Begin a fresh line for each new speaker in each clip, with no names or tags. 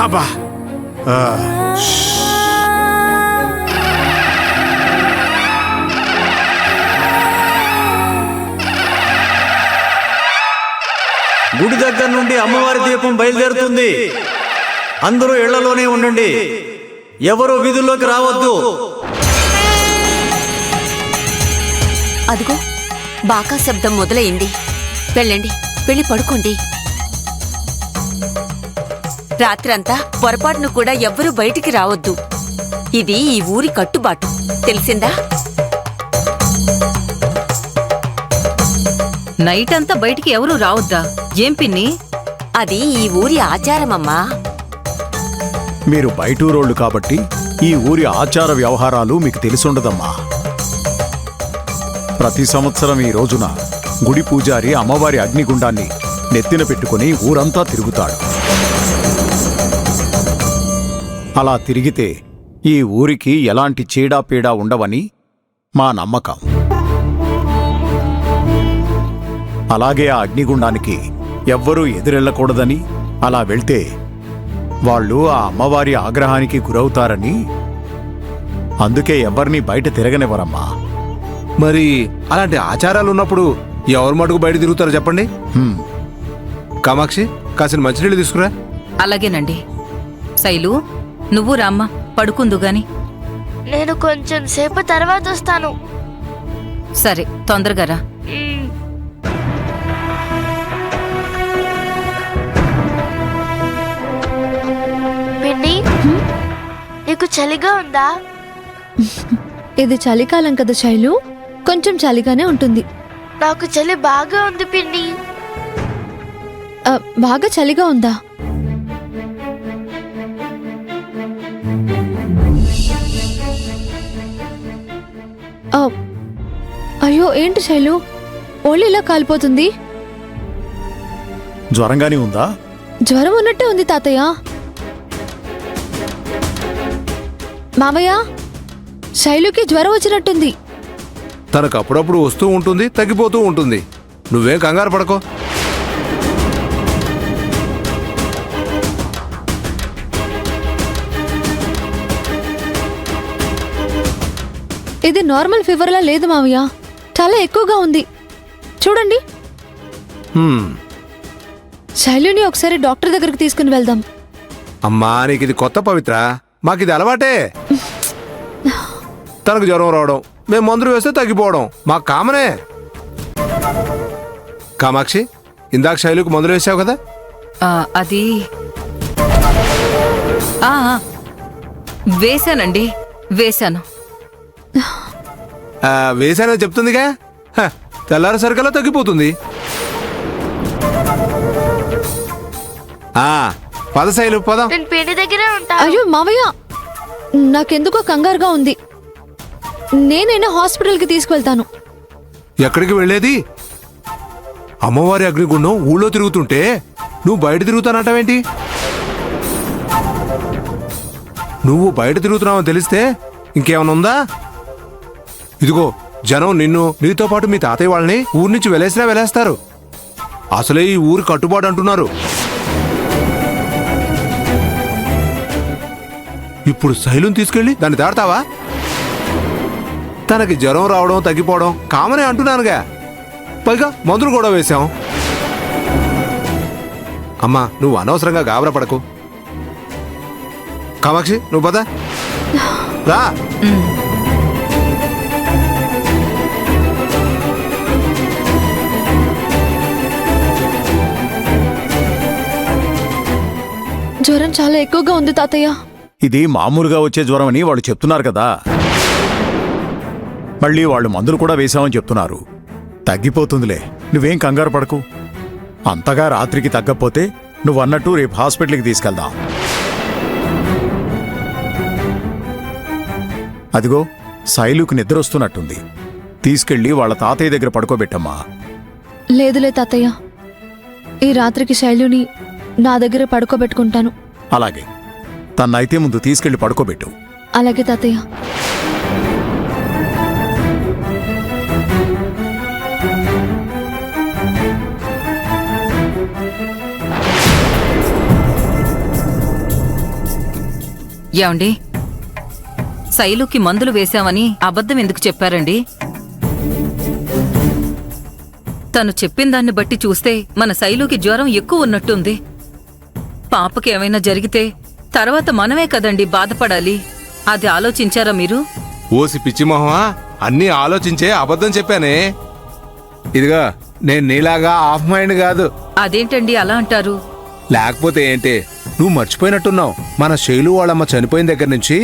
అబ్బా
గుడి దగ్గర నుండి అమ్మవారి దీపం బయలుదేరుతుంది. అందరూ ఇళ్లలోనే ఉండండి, ఎవరు వీధుల్లోకి రావద్దు.
అదిగో బాకా శబ్దం మొదలైంది. వెళ్ళండి, వెళ్ళి పడుకోండి. రాత్రంతా పొరపాటును కూడా ఎవ్వరూ బయటికి రావద్దు. ఇది ఈ ఊరి కట్టుబాటు, తెలిసిందా?
నైట్ అంతా బయటికి ఎవరూ రావద్దా? ఏం పిన్ని,
అది ఈ ఊరి ఆచారమమ్మా.
మీరు బయటూరోళ్ళు కాబట్టి ఈ ఊరి ఆచార వ్యవహారాలు మీకు తెలిసుండదమ్మా. ప్రతి సంవత్సరం ఈ రోజున గుడి పూజారి అమ్మవారి అగ్నిగుండాన్ని నెత్తిన పెట్టుకుని ఊరంతా తిరుగుతాడు. అలా తిరిగితే ఈ ఊరికి ఎలాంటి చీడాపీడా ఉండవని మా నమ్మకం. అలాగే ఆ అగ్నిగుండానికి ఎవ్వరూ ఎదురెళ్లకూడదని, అలా వెళ్తే వాళ్ళు ఆ అమ్మవారి ఆగ్రహానికి గురవుతారని, అందుకే ఎవరిని బయట తిరగనివ్వరమ్మా.
మరి అలాంటి ఆచారాలు ఉన్నప్పుడు ఎవరు మటుకు బయట తిరుగుతారో చెప్పండి. కామాక్షి, కాసిన మంచినీళ్ళు తీసుకురా.
అలాగేనండి. శైలు, నువ్వు రామ్మా, పడుకుందు గాని.
నేను కొంచెం సేపు తర్వాత వస్తాను.
సరే, తొందరగా రా.
పిన్ని, నీకు చలిగా ఉందా?
ఇది చలికాలం కదా శైలు, కొంచెం చలిగానే ఉంటుంది.
నాకు చలి బాగా ఉంది పిన్ని.
బాగా చలిగా ఉందా? అయ్యో, ఏంటి శైలు, ఒళ్ళు ఇలా కాలిపోతుంది?
జ్వరంగానే ఉందా?
జ్వరం ఉన్నట్టే ఉంది తాతయ్య. మామయ్య, శైలుకి జ్వరం వచ్చినట్టుంది.
తనకు అప్పుడప్పుడు వస్తూ ఉంటుంది, తగ్గిపోతూ ఉంటుంది. నువ్వేం కంగారు పడకో.
ఇది నార్మల్ ఫీవర్లా లేదు మామయ్య, చాలా ఎక్కువగా ఉంది. చూడండి. శైలుని ఒకసారి డాక్టర్ దగ్గరికి తీసుకుని వెళ్దాం.
అమ్మా, నీకు ఇది కొత్త పవిత్ర, మాకిది అలవాటే. తనకు జ్వరం రావడం, మేము మందులు వేస్తే తగ్గిపోవడం మాకు కామనే. కామాక్షి, ఇందాక శైలుకు మందులు వేసావు కదా?
అది వేశానండి, వేశాను.
వేశానని చెప్తుందిగా, తెల్లారి సరికల్లా తగ్గిపోతుంది. పద శైలు, పదం.
నేను పిన్ని దగ్గరే ఉంటా.
అయ్యో మామయ్య, నాకెందుకో కంగారుగా ఉంది. నేనైనా హాస్పిటల్కి తీసుకువెళ్తాను.
ఎక్కడికి వెళ్ళేది? అమ్మవారి అగ్నిగుండం ఊళ్ళో తిరుగుతుంటే నువ్వు బయట తిరుగుతానంటావేంటి? నువ్వు బయట తిరుగుతున్నావని తెలిస్తే ఇంకేమైనా ఉందా? ఇదిగో, జనం నిన్ను, నీతో పాటు మీ తాతయ్య వాళ్ళని ఊరి నుంచి వెలేసినా వెలేస్తారు. అసలే ఈ ఊరి కట్టుబాటు అంటున్నారు. ఇప్పుడు శైలుని తీసుకెళ్ళి దాన్ని దాడతావా? తనకి జ్వరం రావడం, తగ్గిపోవడం కామనే అంటున్నానుగా. పైగా మందులు కూడా వేశాం. అమ్మా, నువ్వు అనవసరంగా గాబరా పడకు. కామాక్షి, నువ్వు పద రా.
జ్వరం చాలా ఎక్కువగా ఉంది తాతయ్య.
ఇది మామూలుగా వచ్చే జ్వరం అని వాళ్ళు చెప్తున్నారు కదా. మళ్ళీ వాళ్ళు మందులు కూడా వేశామని చెప్తున్నారు. తగ్గిపోతుందిలే, నువ్వేం కంగారు పడకు. అంతగా రాత్రికి తగ్గపోతే నువ్వన్నట్టు రేపు హాస్పిటల్కి తీసుకెళ్దాం. అదిగో, శైలుకు నిద్ర వస్తున్నట్టుంది. తీసుకెళ్లి వాళ్ళ తాతయ్య దగ్గర పడుకోబెట్టమ్మా.
లేదులే తాతయ్య, ఈ రాత్రికి శైలుని నా దగ్గర పడుకోబెట్టుకుంటాను.
అలాగే, తన్నైతే ముందు తీసుకెళ్లి పడుకోబెట్టు.
అలాగే తాతయ్య.
ఏమండి శైలుకి మందులు వేశామని అబద్ధం ఎందుకు చెప్పారండి? తను చెప్పిన దాన్ని బట్టి చూస్తే మన శైలుకి జ్వరం ఎక్కువ ఉన్నట్టుంది. పాపకి ఏమైనా జరిగితే తర్వాత మనమే కదండి బాధపడాలి. అది ఆలోచించారా మీరు?
ఓసి పిచ్చి మొహమా, అన్నీ ఆలోచించే అబద్ధం చెప్పానే. ఇదిగా నేను నీలాగా ఆఫ్ మైండ్ కాదు.
అదేంటండి అలా అంటారు?
లేకపోతే ఏంటి, నువ్వు మర్చిపోయినట్టున్నావు. మన శైలు వాళ్ళమ్మ చనిపోయిన దగ్గర నుంచి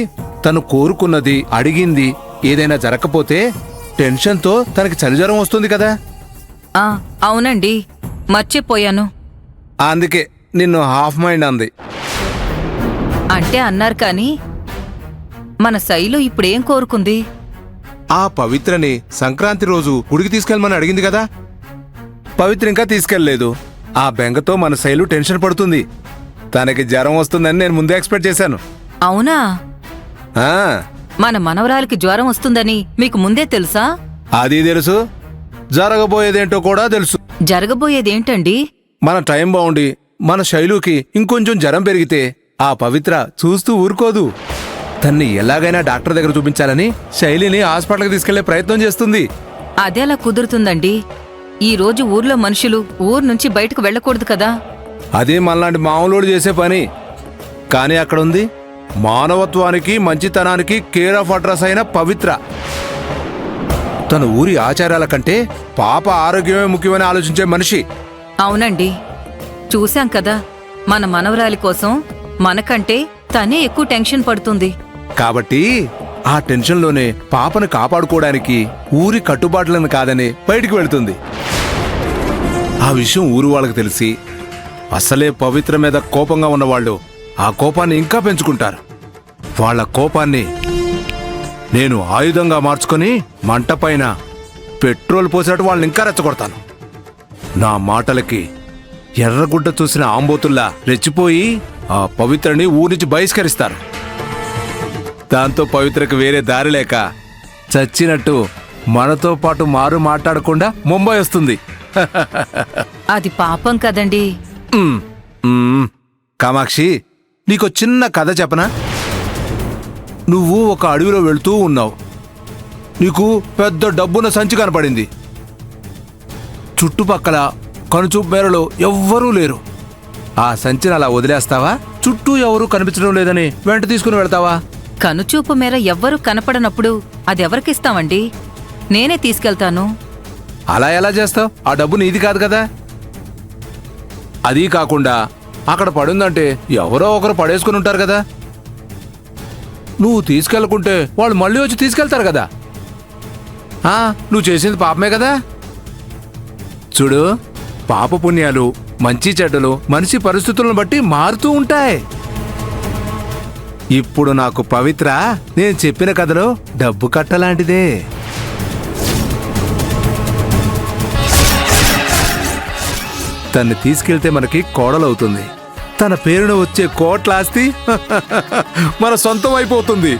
తను కోరుకున్నది, అడిగింది ఏదైనా జరగకపోతే టెన్షన్తో తనకి చలిజ్వరం వస్తుంది కదా.
అవునండి, మర్చిపోయాను.
అందుకే నిన్ను హాఫ్ మైండ్ అంది.
అంటే అన్నారు కానీ మన శైలు ఇప్పుడేం కోరుకుంది?
ఆ పవిత్రని సంక్రాంతి రోజు గుడికి తీసుకెళ్ళమని అడిగింది కదా. పవిత్ర ఇంకా తీసుకెళ్లలేదు. ఆ బెంగతో మన శైలు టెన్షన్ పడుతుంది. తనకి జ్వరం వస్తుందని నేను ముందే ఎక్స్పెక్ట్ చేశాను.
అవునా?
ఆ,
మన మనవరాలికి జ్వరం వస్తుందని మీకు ముందే తెలుసా?
అది తెలుసు, జరగబోయేదేంటో కూడా తెలుసు.
జరగబోయేదేంటండి?
మన టైం బాగుండి మన శైలుకి ఇంకొంచెం జ్వరం పెరిగితే ఆ పవిత్ర చూస్తూ ఊరుకోదు. తన్ని ఎలాగైనా డాక్టర్ దగ్గర చూపించాలని శైలిని హాస్పిటల్కి తీసుకెళ్లే ప్రయత్నం చేస్తుంది.
అదెలా కుదురుతుందండి? ఈ రోజు ఊర్లో మనుషులు ఊరు నుంచి బయటకు వెళ్ళకూడదు కదా.
అదే మనలాంటి మామూలు చేసే పని. కానీ అక్కడుంది మానవత్వానికి మంచితనానికి కేర్ ఆఫ్ అడ్రస్ అయిన పవిత్ర. తన ఊరి ఆచారాల కంటే పాప ఆరోగ్యమే ముఖ్యమని ఆలోచించే మనిషి.
అవునండి, చూశాం కదా. మన మనవరాలి కోసం మనకంటే తనే ఎక్కువ టెన్షన్ పడుతుంది.
కాబట్టి ఆ టెన్షన్లోనే పాపను కాపాడుకోవడానికి ఊరి కట్టుబాట్లను కాదని బయటికి వెళుతుంది. ఆ విషయం ఊరు వాళ్ళకి తెలిసి అసలే పవిత్ర మీద కోపంగా ఉన్నవాళ్ళు ఆ కోపాన్ని ఇంకా పెంచుకుంటారు. వాళ్ళ కోపాన్ని నేను ఆయుధంగా మార్చుకొని మంటపైన పెట్రోల్ పోసినట్టు వాళ్ళని ఇంకా రెచ్చగొడతాను. నా మాటలకి ఎర్రగుడ్డ చూసిన ఆంబోతుల్లా రెచ్చిపోయి ఆ పవిత్రని ఊరించి బహిష్కరిస్తారు. దాంతో పవిత్రకు వేరే దారి లేక చచ్చినట్టు మనతో పాటు మారు మాట్లాడకుండా ముంబై వస్తుంది.
అది పాపం కదండి.
కామాక్షి, నీకో చిన్న కథ చెప్పనా? నువ్వు ఒక అడవిలో వెళుతూ ఉన్నావు. నీకు పెద్ద డబ్బున సంచి కనపడింది. చుట్టుపక్కల కనుచూపు మేరలో ఎవ్వరూ లేరు. ఆ సంచిని అలా వదిలేస్తావా? చుట్టూ ఎవరూ కనిపించడం లేదని వెంట తీసుకుని వెళ్తావా?
కనుచూపు మేర ఎవ్వరూ కనపడనప్పుడు అదెవరికిస్తామండి? నేనే తీసుకెళ్తాను.
అలా ఎలా చేస్తావు? ఆ డబ్బు నీది కాదు కదా. అదీ కాకుండా అక్కడ పడుందంటే ఎవరో ఒకరు పడేసుకుని ఉంటారు కదా. నువ్వు తీసుకెళ్లకుంటే వాళ్ళు మళ్ళీ వచ్చి తీసుకెళ్తారు కదా. నువ్వు చేసింది పాపమే కదా. చూడు, పాప పుణ్యాలు, మంచి చెడ్డలు మనిషి పరిస్థితులను బట్టి మారుతూ ఉంటాయి. ఇప్పుడు నాకు పవిత్ర నేను చెప్పిన కథలో డబ్బు కట్టలాంటిదే. తన్ని తీసుకెళ్తే మనకి కోడలవుతుంది. తన పేరున వచ్చే కోట్ల ఆస్తి మన సొంతం అయిపోతుంది.